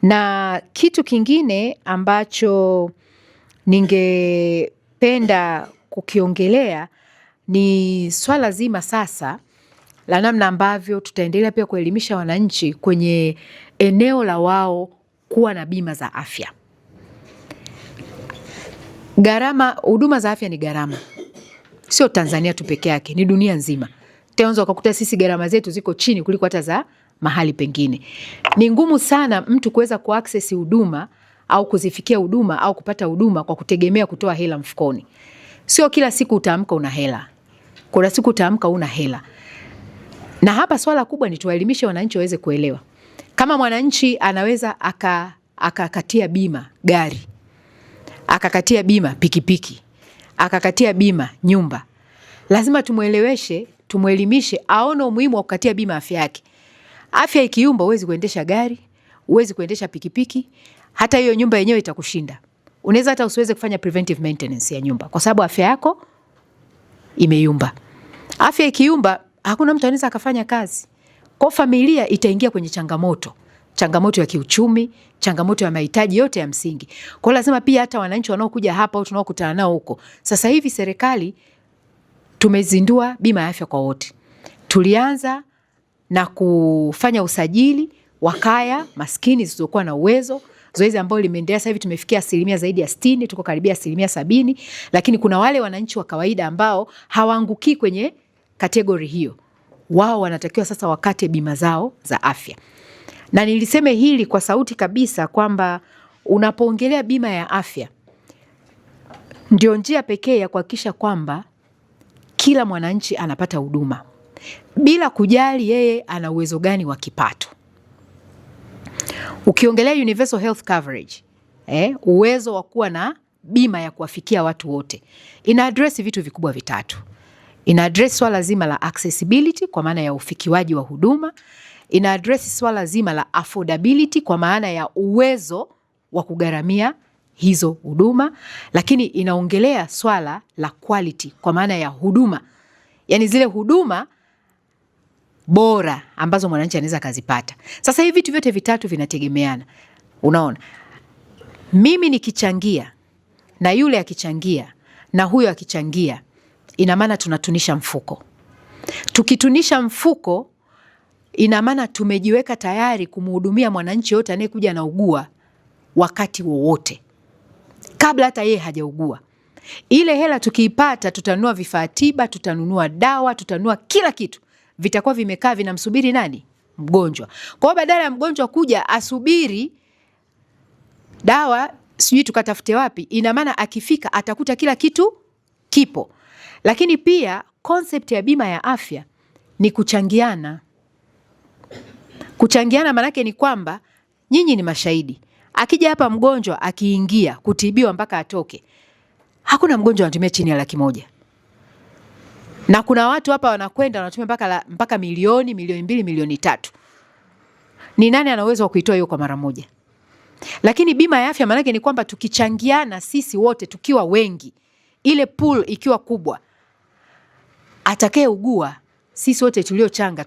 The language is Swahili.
Na kitu kingine ambacho ningependa kukiongelea ni swala zima sasa la namna ambavyo tutaendelea pia kuelimisha wananchi kwenye eneo la wao kuwa na bima za afya. Huduma za afya ni gharama. Sio Tanzania tu peke yake, ni dunia nzima. Tena ukakuta sisi gharama zetu ziko chini kuliko hata za mahali pengine. Ni ngumu sana mtu kuweza kuaccess huduma au kuzifikia huduma au kupata huduma kwa kutegemea kutoa hela mfukoni. Sio kila siku utaamka una hela. Kuna siku utaamka una hela. Na hapa swala kubwa ni tuwaelimishe wananchi waweze kuelewa. Kama mwananchi anaweza akakatia bima gari, akakatia bima pikipiki, akakatia bima nyumba, lazima tumueleweshe, tumuelimishe aone umuhimu wa kukatia bima afya yake. Afya ikiyumba huwezi kuendesha gari, huwezi kuendesha pikipiki, hata hiyo nyumba yenyewe itakushinda. Unaweza hata usiweze kufanya preventive maintenance ya nyumba kwa sababu afya yako imeyumba. Afya ikiyumba hakuna mtu anaweza akafanya kazi. Kwa familia itaingia kwenye changamoto ya kiuchumi, changamoto ya mahitaji yote ya msingi. Kwa lazima pia hata wananchi wanaokuja hapa au tunaokutana nao huko. Sasa hivi serikali tumezindua bima ya afya kwa wote. Tulianza na kufanya usajili wa kaya maskini zisizokuwa na uwezo. Zoezi ambalo limeendelea sasa hivi tumefikia asilimia zaidi ya 60, tuko karibia asilimia 70, lakini kuna wale wananchi wa kawaida ambao hawaanguki kwenye kategori hiyo. Wao wanatakiwa sasa wakate bima zao za afya. Na niliseme hili kwa sauti kabisa kwamba unapoongelea bima ya afya ndio njia pekee ya kuhakikisha kwamba kila mwananchi anapata huduma bila kujali yeye ana uwezo gani wa kipato. Ukiongelea universal health coverage, uwezo wa kuwa na bima ya kuwafikia watu wote, ina address vitu vikubwa vitatu. Ina address swala zima la accessibility kwa maana ya ufikiwaji wa huduma, ina address swala zima la affordability kwa maana ya uwezo wa kugharamia hizo huduma, lakini inaongelea swala la quality kwa maana ya huduma. Yaani zile huduma bora ambazo mwananchi anaweza kazipata. Sasa hivi vitu vyote vitatu vinategemeana. Unaona? Mimi nikichangia na yule akichangia na huyo akichangia, ina maana tunatunisha mfuko. Tukitunisha mfuko ina maana tumejiweka tayari kumhudumia mwananchi yote anayekuja na ugua wakati wowote, kabla hata yeye hajaugua. Ile hela tukiipata tutanunua vifaa tiba, tutanunua dawa, tutanunua kila kitu. Vitakuwa vimekaa vinamsubiri nani? Mgonjwa. Kwa hiyo badala ya mgonjwa kuja asubiri dawa sijui tukatafute wapi, ina maana akifika atakuta kila kitu kipo. Lakini pia concept ya bima ya afya ni kuchangiana. Kuchangiana manake ni kwamba nyinyi ni mashahidi. Akija hapa mgonjwa akiingia kutibiwa mpaka atoke, hakuna mgonjwa anatumia chini ya 100,000. Na kuna watu hapa wanakwenda wanatumia mpaka milioni, milioni 2, milioni 3. Ni nani ana uwezo wa kuitoa hiyo kwa mara moja? Lakini bima ya afya manake ni kwamba tukichangiana sisi wote tukiwa wengi, ile pool ikiwa kubwa, atakayeugua sisi wote tuliochanga